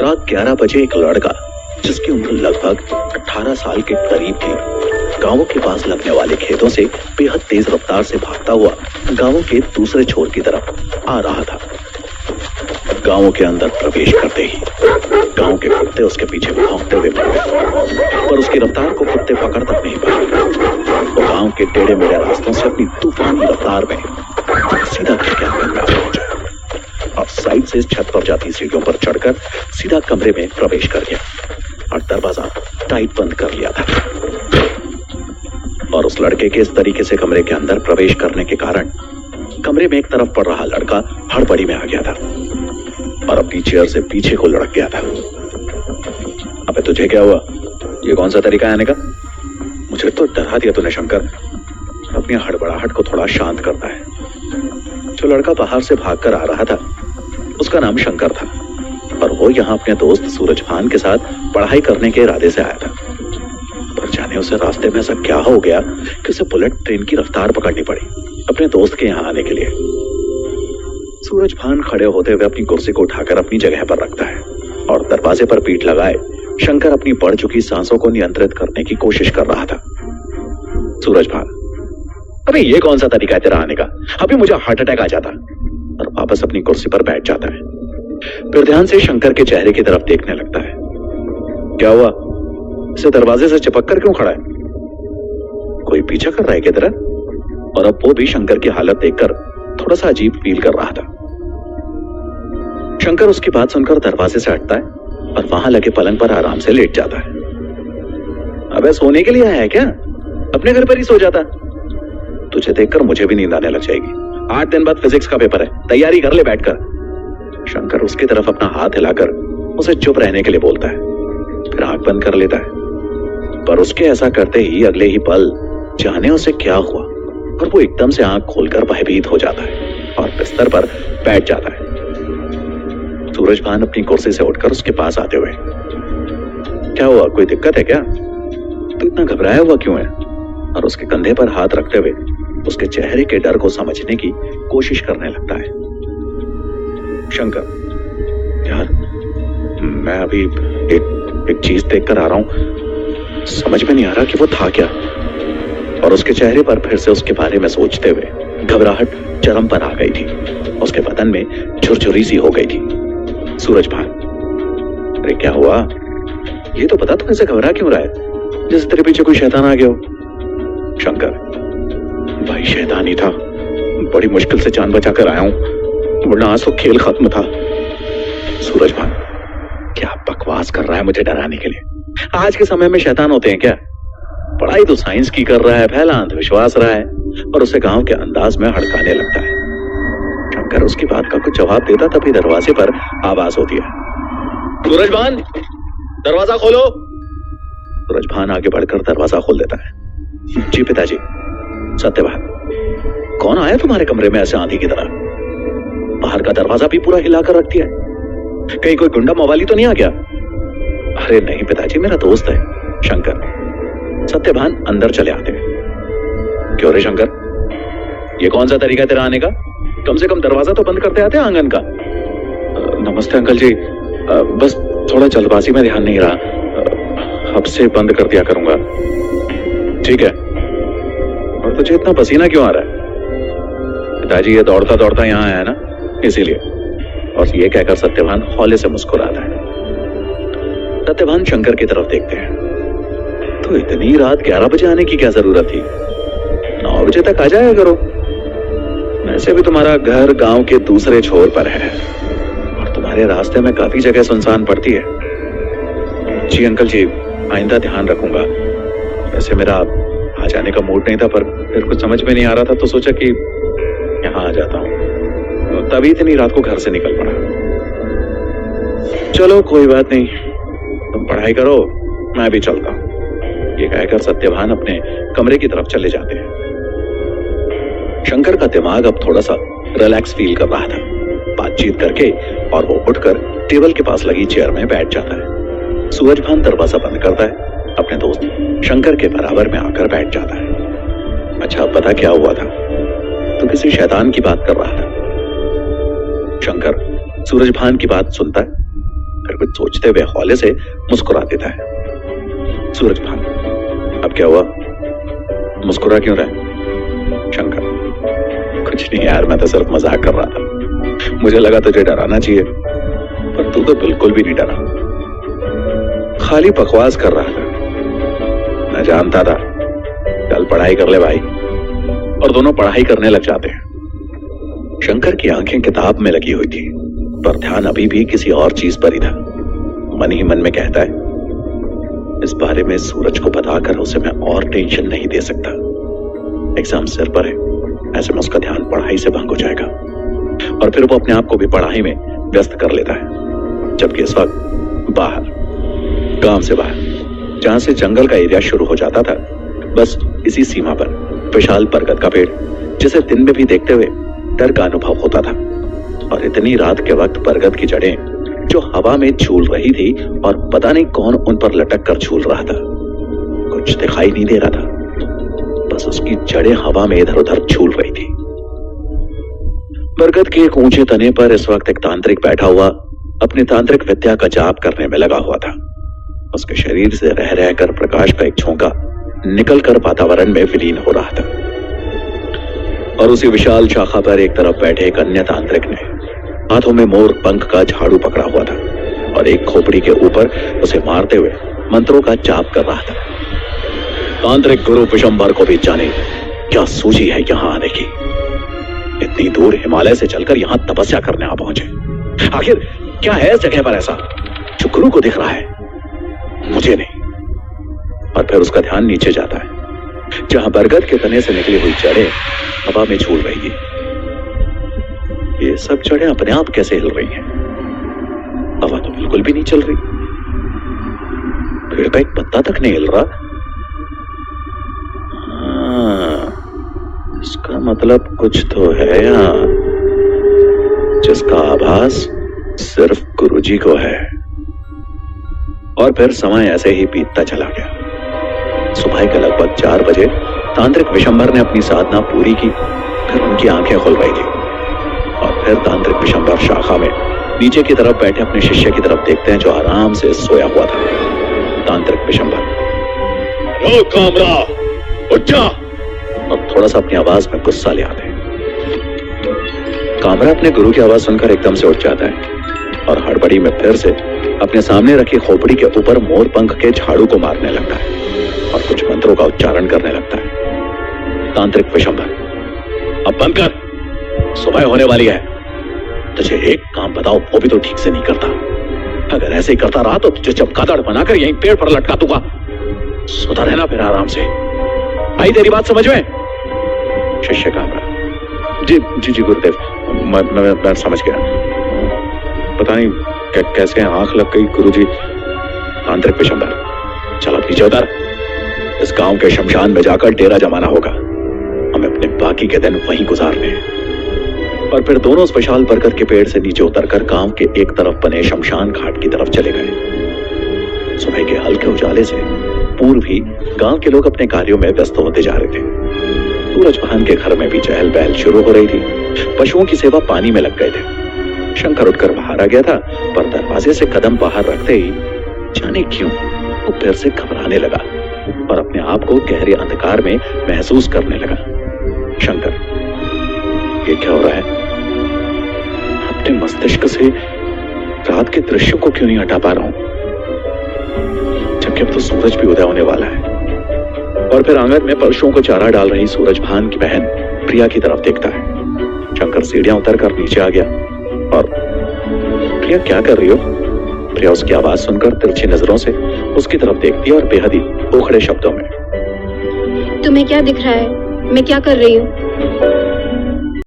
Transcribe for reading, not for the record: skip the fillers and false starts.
रात 11 बजे एक लड़का जिसकी उम्र लगभग 18 साल के करीब थी, गांवों के पास लगने वाले खेतों से बेहद तेज रफ्तार से भागता हुआ गांवों के दूसरे छोर की तरफ आ रहा था। गांवों के अंदर प्रवेश करते ही गांव के कुत्ते उसके पीछे भौंकते हुए पड़ गए, पर उसकी रफ्तार को कुत्ते पकड़ तक नहीं पाए। वो गांव के टेढ़े मेढ़े रास्तों से अपनी तूफानी रफ्तार में सीधा घर में पहुंचा और साइड से छत पर जाती सीढ़ियों पर चढ़कर सीधा कमरे में प्रवेश कर गया और दरवाजा टाइट बंद कर लिया था। और उस लड़के के इस तरीके से कमरे के अंदर प्रवेश करने के कारण कमरे में एक तरफ पड़ रहा लड़का हड़बड़ी में आ गया था और अपनी चेयर से पीछे को लुढ़क गया था। अबे तुझे क्या हुआ? ये कौन सा तरीका है आने का? मुझे तो डरा दिया तूने शंकर। अपनी हड़बड़ाहट को थोड़ा शांत करता है। जो लड़का बाहर से भागकर आ रहा था उसका नाम शंकर था और वो यहाँ अपने दोस्त सूरजभान के साथ पढ़ाई करने के इरादे से आया था। पर जाने उसे रास्ते में ऐसा क्या हो गया कि उसे बुलेट ट्रेन की रफ्तार पकड़नी पड़ी अपने दोस्त के यहाँ आने के लिए। सूरजभान खड़े होते हुए अपनी कुर्सी को उठाकर अपनी जगह पर रखता है और दरवाजे पर पीठ लगाए शंकर अपनी बढ़ चुकी सांसों को नियंत्रित करने की कोशिश कर रहा था। सूरजभान, अबे ये कौन सा तरीका है तेरा आने का? अभी मुझे हार्ट अटैक आ जाता। और वापस अपनी कुर्सी पर बैठ जाता है। फिर ध्यान से शंकर के चेहरे की तरफ देखने लगता है। क्या हुआ? इसे दरवाजे से चिपक कर क्यों खड़ा है? कोई पीछा कर रहा है क्या तेरा? और अब वो भी शंकर की हालत देखकर थोड़ा सा अजीब फील कर रहा था। शंकर उसकी बात सुनकर दरवाजे से हटता है और वहां लगे पलंग पर आराम से लेट जाता है। अबे सोने के लिए आया है क्या? अपने घर पर ही सो जाता। तुझे देखकर मुझे भी नींद आने लग जाएगी। 8 दिन बाद फिजिक्स का पेपर है, तैयारी कर ले बैठकर। शंकर उसकी तरफ अपना हाथ हिलाकर उसे चुप रहने के लिए बोलता है, फिर आंख बंद कर लेता है। पर उसके ऐसा करते ही अगले ही पल जाने उसे क्या हुआ और वो एकदम से आंख खोलकर भयभीत हो जाता है और बिस्तर पर बैठ जाता है। सूरजभान अपनी कुर्सी से उठकर उसके पास आते हुए, क्या हुआ? कोई दिक्कत है क्या? तू इतना घबराया हुआ क्यों है? और उसके कंधे पर हाथ रखते हुए उसके चेहरे के डर को समझने की कोशिश करने लगता है। शंकर, यार मैं अभी एक चीज देखकर आ रहा हूं, समझ में नहीं आ रहा कि वो था क्या। और उसके चेहरे पर फिर से उसके बारे में सोचते हुए घबराहट चरम पर आ गई थी। उसके बदन में झुरझुरी सी हो गई थी। सूरजभान, अरे क्या हुआ? ये तो बता, तू ऐसे घबरा क्यों रहा है जैसे तेरे पीछे कोई शैतान आ गया हो? शंकर, भाई शैतान ही था, बड़ी मुश्किल से जान बचाकर आया हूं, वरना आज तो खेल खत्म था। सूरजभान, क्या बकवास कर रहा है मुझे डराने के लिए? आज के समय में शैतान होते हैं क्या? पढ़ाई तो साइंस की कर रहा है, पहला अंधविश्वास रहा है और उसे गांव के अंदाज में हड़काने लगता है। शंकर उसकी बात का कुछ जवाब देता तभी दरवाजे पर आवाज होती है, सूरजभान दरवाजा खोलो। सूरजभान आगे बढ़कर दरवाजा खोल देता है। जी पिताजी। सत्यभान, कौन आया तुम्हारे कमरे में ऐसे आंधी की तरह? बाहर का दरवाजा भी पूरा हिलाकर रख दिया है, कहीं कोई गुंडा मवाली तो नहीं आ गया? अरे नहीं पिताजी, मेरा दोस्त है शंकर। सत्यभान अंदर चले आते हैं। क्यों रे शंकर, ये कौन सा तरीका है तेरा आने का? कम से कम दरवाजा तो बंद करते आते आंगन का। नमस्ते अंकल जी, बस थोड़ा जल्दबाजी में ध्यान नहीं रहा, अब से बंद कर दिया करूंगा। ठीक है, और तुझे इतना पसीना क्यों आ रहा है? पिताजी ये दौड़ता दौड़ता यहाँ आया है ना, इसीलिए। और ये कहकर सत्यभान हौले से मुस्कुराता है। सत्यभान शंकर की तरफ देखते हैं। तो इतनी रात 11 बजे आने की क्या जरूरत थी? 9 बजे तक आ जाया करो। वैसे भी तुम्हारा घर गांव के दूसरे छोर पर है और तुम्हारे रास्ते में काफी जगह सुनसान पड़ती है। जी अंकल जी, आइंदा ध्यान रखूंगा। वैसे मेरा आ जाने का मूड नहीं था, पर फिर कुछ समझ में नहीं आ रहा था तो सोचा कि यहाँ आ जाता हूँ, तभी इतनी रात को घर से निकल पड़ा। चलो कोई बात नहीं, तुम पढ़ाई करो, मैं भी चलता हूँ। ये कहकर सत्यभान अपने कमरे की तरफ चले जाते हैं। शंकर का दिमाग अब थोड़ा सा रिलैक्स फील कर रहा था बातचीत करके, और वो उठकर टेबल के पास लगी चेयर में बैठ जाता है। सूरजभान दरवाजा बंद करता है, अपने दोस्त शंकर के बराबर में आकर बैठ जाता है। अच्छा पता क्या हुआ था? तो किसी शैतान की बात कर रहा था। शंकर सूरजभान की बात सुनता है फिर कुछ सोचते हुए हौले से मुस्कुरा देता है। सूरजभान, अब क्या हुआ? मुस्कुरा क्यों रहा है? शंकर, कुछ नहीं यार, मैं तो सिर्फ मजाक कर रहा था। मुझे लगा तुझे डराना चाहिए, पर तू तो बिल्कुल भी नहीं डरा, खाली बकवास कर रहा था। मैं जानता था। चल पढ़ाई कर ले भाई। और दोनों पढ़ाई करने लग जाते हैं। शंकर की आंखें किताब में लगी हुई थी, पर ध्यान अभी भी किसी और चीज पर ही था। मन ही मन में कहता है, इस बारे में सूरज को बताकर उसे मैं और टेंशन नहीं दे सकता। एग्जाम सिर पर है, ऐसे में उसका ध्यान पढ़ाई से भंग हो जाएगा और फिर वो अपने आप को भी पढ़ाई में व्यस्त कर लेता है। जबकि इस वक्त बाहर, गांव से बाहर, जहां से जंगल का एरिया शुरू हो जाता था, बस इसी सीमा पर विशाल बरगद का पेड़, जिसे दिन में भी देखते हुए डर का अनुभव होता था। और इतनी रात के वक्त बरगद की जड़ें जो हवा में झूल रही थी और पता नहीं कौन उन पर लटक कर झूल रहा था। कुछ दिखाई नहीं दे रहा था, बस उसकी जड़ें हवा में इधर उधर झूल रही थी। बरगद के एक ऊंचे तने पर इस वक्त एक तांत्रिक बैठा हुआ अपनी तांत्रिक विद्या का जाप करने में लगा हुआ था। उसके शरीर से रह रहकर प्रकाश का एक झोंका निकलकर वातावरण में विलीन हो रहा था। और उसी विशाल शाखा पर एक तरफ बैठे एक अन्य तांत्रिक ने हाथों में मोर पंख का झाड़ू पकड़ा हुआ था और एक खोपड़ी के ऊपर उसे मारते हुए मंत्रों का जाप कर रहा था। तांत्रिक गुरु विशंबर को भी जाने क्या सूझी है यहां आने की। इतनी दूर हिमालय से चलकर यहां तपस्या करने आ पहुंचे। आखिर क्या है इस जगह पर ऐसा जो गुरु को दिख रहा है, मुझे नहीं। और फिर उसका ध्यान नीचे जाता है, जहां बरगद के तने से निकली हुई जड़ें हवा में झूल रही है। ये सब जड़ें अपने आप कैसे हिल रही हैं? हवा तो बिल्कुल भी नहीं चल रही, पेड़ का एक पत्ता तक नहीं हिल रहा। इसका मतलब कुछ तो है यहां, जिसका आभास सिर्फ गुरुजी को है। और फिर समय ऐसे ही बीतता चला गया। सुबह के लगभग 4 बजे तांत्रिक विशंबर ने अपनी साधना पूरी की। फिर उनकी आंखें खुल रही थी और फिर तांत्रिक विशंबर शाखा में नीचे की तरफ बैठे अपने शिष्य की तरफ देखते हैं जो आराम से सोया हुआ था। तांत्रिक विशंबर, ओ कामरा, उठ जा। और थोड़ा सा अपनी आवाज में गुस्सा ले आते हैं। कामरा अपने गुरु की आवाज सुनकर एकदम से उठ जाता है और हड़बड़ी में फिर से अपने सामने रखी खोपड़ी के ऊपर मोर पंख के झाड़ू को मारने लगता है और कुछ मंत्रों का उच्चारण करने लगता है। तांत्रिक विशंबर, अब बंद कर, सुबह होने वाली है। तुझे एक काम बताओ, वो भी तो ठीक से नहीं करता। अगर ऐसे ही करता रहा तो तुझे चमगादड़ बनाकर यहीं पेड़ पर लटका दूंगा। सुधर है ना फिर आराम से। आई तेरी बात समझ में? शिष्य कामरा, जी जी जी गुरुदेव, मैं समझ गया। पता नहीं कैसे आंख लग गई गुरुजी। तांत्रिक विशंबर, चल अब नीचे उतर। इस गांव के शमशान में जाकर डेरा जमाना होगा। हमें अपने बाकी के दिन वहीं गुजारने हैं। और फिर दोनों उस विशाल बरगद के पेड़ से नीचे उतरकर गांव के एक तरफ बने शमशान घाट की तरफ चले गए। सुबह के हल्के उजाले से पूर्व ही गांव के लोग अपने कार्यों में व्यस्त होते जा रहे थे। सूरजभान के घर में भी चहल पहल शुरू हो रही थी। पशुओं की सेवा पानी में लग गए थे। शंकर उठकर बाहर आ गया था, पर दरवाजे से कदम बाहर रखते ही जाने क्यों वो फिर से घबराने लगा और अपने आप को गहरे अंधकार में महसूस करने लगा। शंकर, ये क्या हो रहा है? अपने मस्तिष्क से रात के दृश्यों को क्यों नहीं हटा पा रहा हूं, जबकि अब तो सूरज भी उदय होने वाला है। और फिर आंगन में पशुओं को चारा डाल रही सूरजभान की बहन प्रिया की तरफ देखता है। शंकर सीढ़ियां उतरकर नीचे आ गया और, प्रिया क्या कर रही हो? प्रिया उसकी आवाज सुनकर तिरछी नजरों से उसकी तरफ देखती है और बेहद ही उखड़े शब्दों में, तुम्हें क्या दिख रहा है? मैं क्या कर रही हूँ?